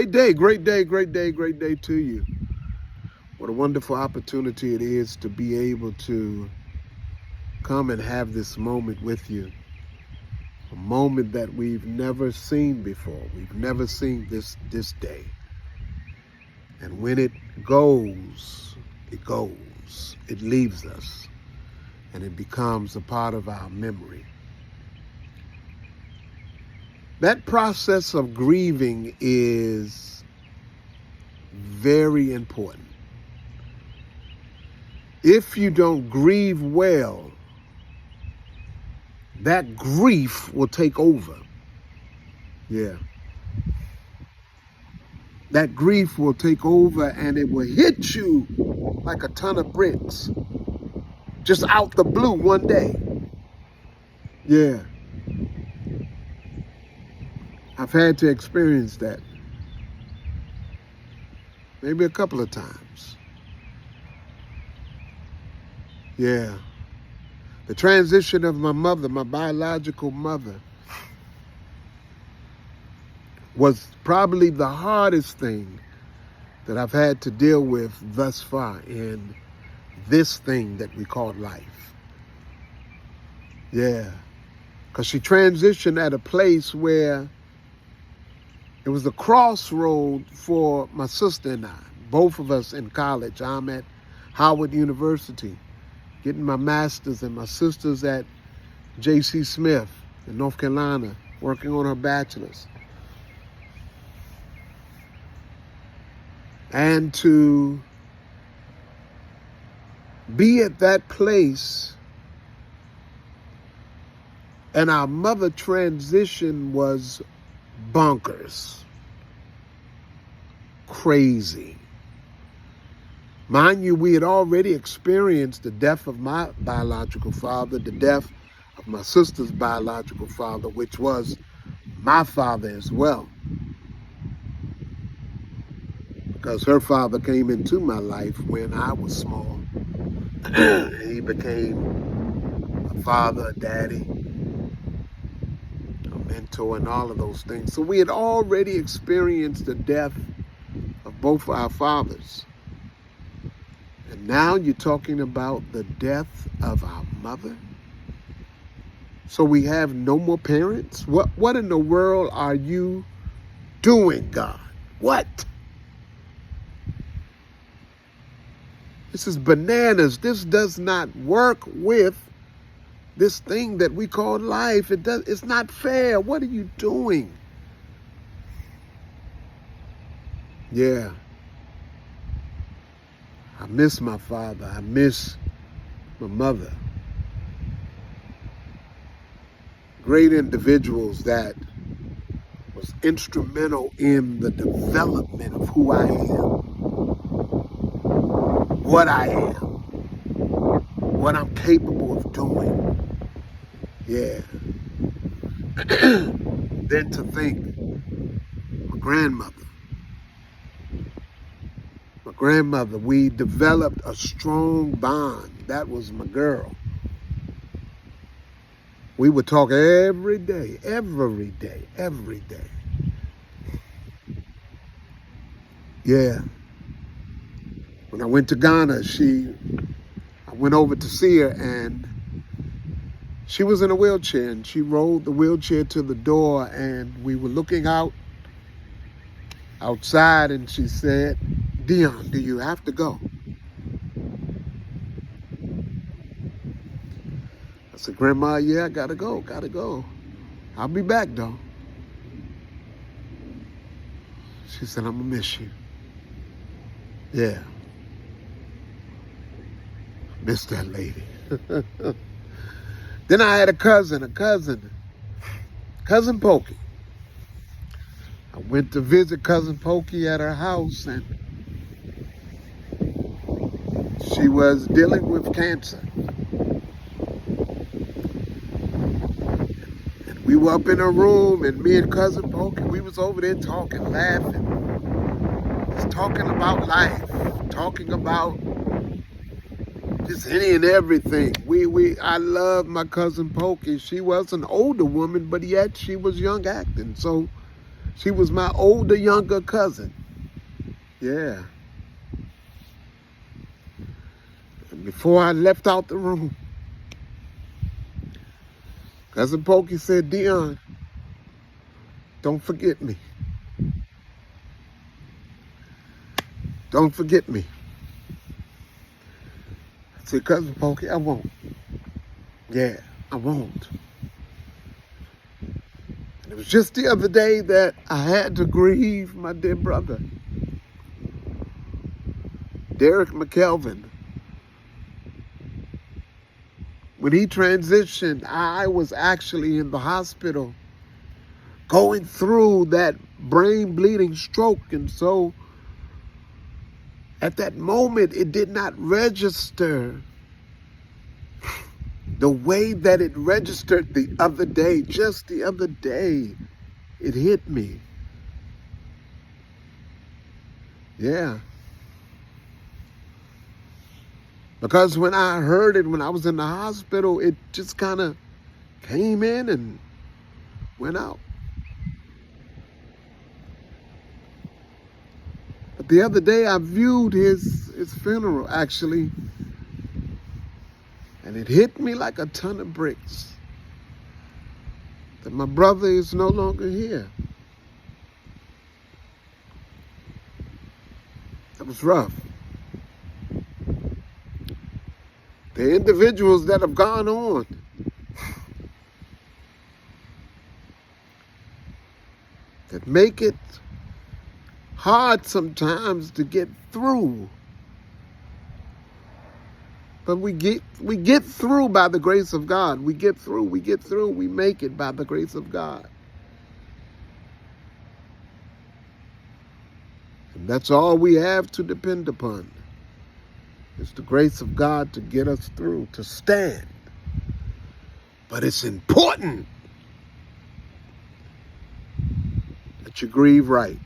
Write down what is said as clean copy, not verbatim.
Great day, great day, great day, great day to you. What a wonderful opportunity it is to be able to come and have this moment with you. A moment that we've never seen before. We've never seen this day. And when it goes, it leaves us, and it becomes a part of our memory. That process of grieving is very important. If you don't grieve well, that grief will take over. Yeah. That grief will take over and it will hit you like a ton of bricks. Just out the blue one day. Yeah. I've had to experience that. Maybe a couple of times. Yeah. The transition of my mother, my biological mother, was probably the hardest thing that I've had to deal with thus far in this thing that we call life. Yeah. Because she transitioned at a place where it was a crossroad for my sister and I, both of us in college. I'm at Howard University, getting my master's, and my sister's at J.C. Smith in North Carolina, working on her bachelor's. And to be at that place, and our mother transition was bonkers, crazy. Mind you, we had already experienced the death of my biological father, the death of my sister's biological father, which was my father as well. Because her father came into my life when I was small. He became a father, a daddy, a mentor, and all of those things. So we had already experienced the death of both our fathers. And now you're talking about the death of our mother? So we have no more parents? What in the world are you doing, God? What? This is bananas. This does not work with this thing that we call life. It's not fair. What are you doing? Yeah. I miss my father. I miss my mother. Great individuals that was instrumental in the development of who I am, what I am, what I'm capable of doing. Yeah. Then to think, my grandmother, we developed a strong bond. That was my girl. We would talk every day. Yeah. When I went to Ghana, I went over to see her, and she was in a wheelchair, and she rolled the wheelchair to the door, and we were looking outside, and she said, "Dion, do you have to go?" I said, "Grandma, yeah, I gotta go. I'll be back though." She said, "I'm gonna miss you." Yeah. Miss that lady. Then I had a cousin Pokey. I went to visit cousin Pokey at her house, and she was dealing with cancer. And we were up in her room, and me and cousin Pokey, we was over there talking, laughing. Just talking about life, talking about just any and everything. I love my cousin Pokey. She was an older woman, but yet she was young acting. So She was my older, younger cousin. Yeah. And before I left out the room, Cousin Pokey said, Dion, don't forget me. Don't forget me. I said, Cousin Pokey, I won't. Yeah, I won't. And it was just the other day that I had to grieve my dear brother, Derek McKelvin. When he transitioned, I was actually in the hospital going through that brain bleeding stroke. And so at that moment, it did not register the way that it registered the other day. Just the other day, it hit me. Yeah. Because when I heard it, when I was in the hospital, it just kind of came in and went out. But the other day, I viewed his funeral, actually, and it hit me like a ton of bricks that my brother is no longer here. That was rough. The individuals that have gone on, that make it hard sometimes to get through. But we get through by the grace of God. We get through, we make it by the grace of God. And that's all we have to depend upon. It's the grace of God to get us through, to stand. But it's important that you grieve right.